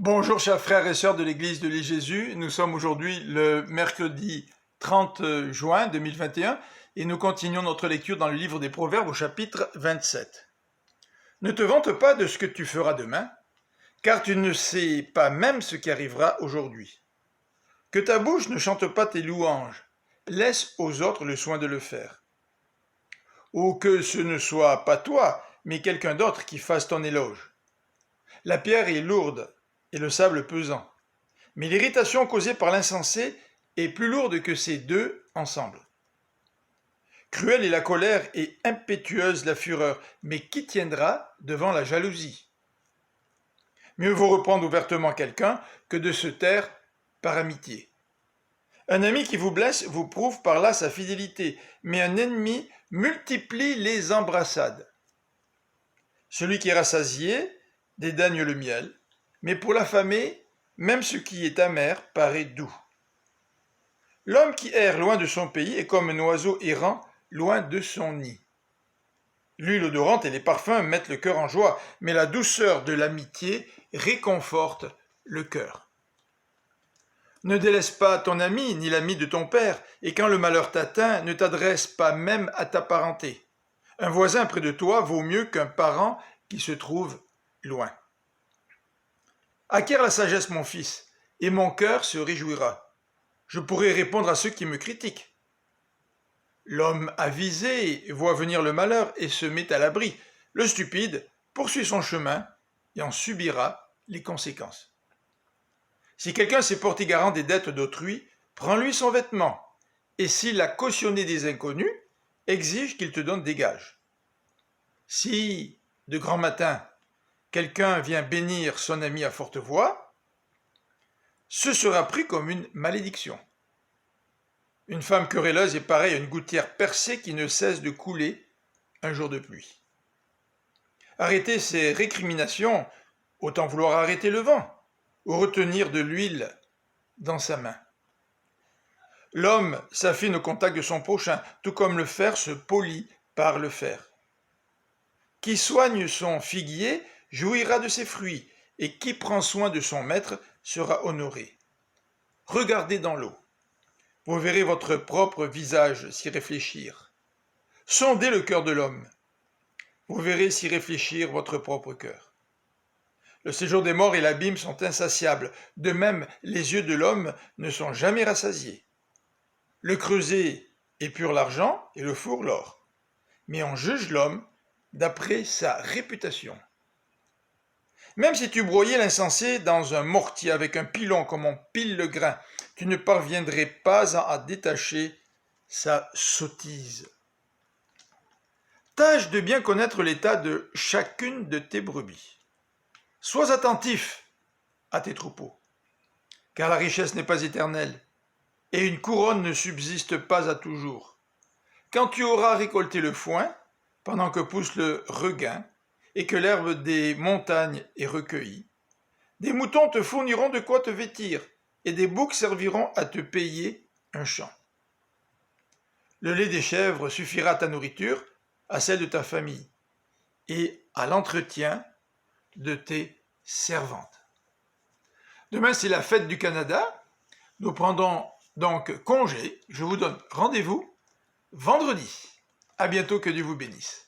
Bonjour chers frères et sœurs de l'église de l'Île-Jésus, nous sommes aujourd'hui le mercredi 30 juin 2021 et nous continuons notre lecture dans le livre des Proverbes au chapitre 27. Ne te vante pas de ce que tu feras demain, car tu ne sais pas même ce qui arrivera aujourd'hui. Que ta bouche ne chante pas tes louanges, laisse aux autres le soin de le faire. Ou que ce ne soit pas toi, mais quelqu'un d'autre qui fasse ton éloge. La pierre est lourde et le sable pesant, mais l'irritation causée par l'insensé est plus lourde que ces deux ensemble. Cruelle est la colère et impétueuse la fureur, mais qui tiendra devant la jalousie? Mieux vaut reprendre ouvertement quelqu'un que de se taire par amitié. Un ami qui vous blesse vous prouve par là sa fidélité, mais un ennemi multiplie les embrassades. Celui qui est rassasié dédaigne le miel, mais pour l'affamé, même ce qui est amer paraît doux. L'homme qui erre loin de son pays est comme un oiseau errant loin de son nid. L'huile odorante et les parfums mettent le cœur en joie, mais la douceur de l'amitié réconforte le cœur. Ne délaisse pas ton ami ni l'ami de ton père, et quand le malheur t'atteint, ne t'adresse pas même à ta parenté. Un voisin près de toi vaut mieux qu'un parent qui se trouve loin. Acquiers la sagesse, mon fils, et mon cœur se réjouira. Je pourrai répondre à ceux qui me critiquent. L'homme avisé voit venir le malheur et se met à l'abri. Le stupide poursuit son chemin et en subira les conséquences. Si quelqu'un s'est porté garant des dettes d'autrui, prends-lui son vêtement, et s'il a cautionné des inconnus, exige qu'il te donne des gages. Si, de grand matin, quelqu'un vient bénir son ami à forte voix, ce sera pris comme une malédiction. Une femme querelleuse est pareille à une gouttière percée qui ne cesse de couler un jour de pluie. Arrêter ces récriminations, autant vouloir arrêter le vent, ou retenir de l'huile dans sa main. L'homme s'affine au contact de son prochain, tout comme le fer se polit par le fer. Qui soigne son figuier jouira de ses fruits, et qui prend soin de son maître sera honoré. Regardez dans l'eau. Vous verrez votre propre visage s'y réfléchir. Sondez le cœur de l'homme. Vous verrez s'y réfléchir votre propre cœur. Le séjour des morts et l'abîme sont insatiables. De même, les yeux de l'homme ne sont jamais rassasiés. Le creuset épure l'argent et le four l'or. Mais on juge l'homme d'après sa réputation. Même si tu broyais l'insensé dans un mortier avec un pilon comme on pile le grain, tu ne parviendrais pas à détacher sa sottise. Tâche de bien connaître l'état de chacune de tes brebis. Sois attentif à tes troupeaux, car la richesse n'est pas éternelle, et une couronne ne subsiste pas à toujours. Quand tu auras récolté le foin, pendant que pousse le regain, et que l'herbe des montagnes est recueillie, des moutons te fourniront de quoi te vêtir, et des boucs serviront à te payer un champ. Le lait des chèvres suffira à ta nourriture, à celle de ta famille, et à l'entretien de tes servantes. Demain, c'est la fête du Canada. Nous prendrons donc congé. Je vous donne rendez-vous vendredi. À bientôt, que Dieu vous bénisse.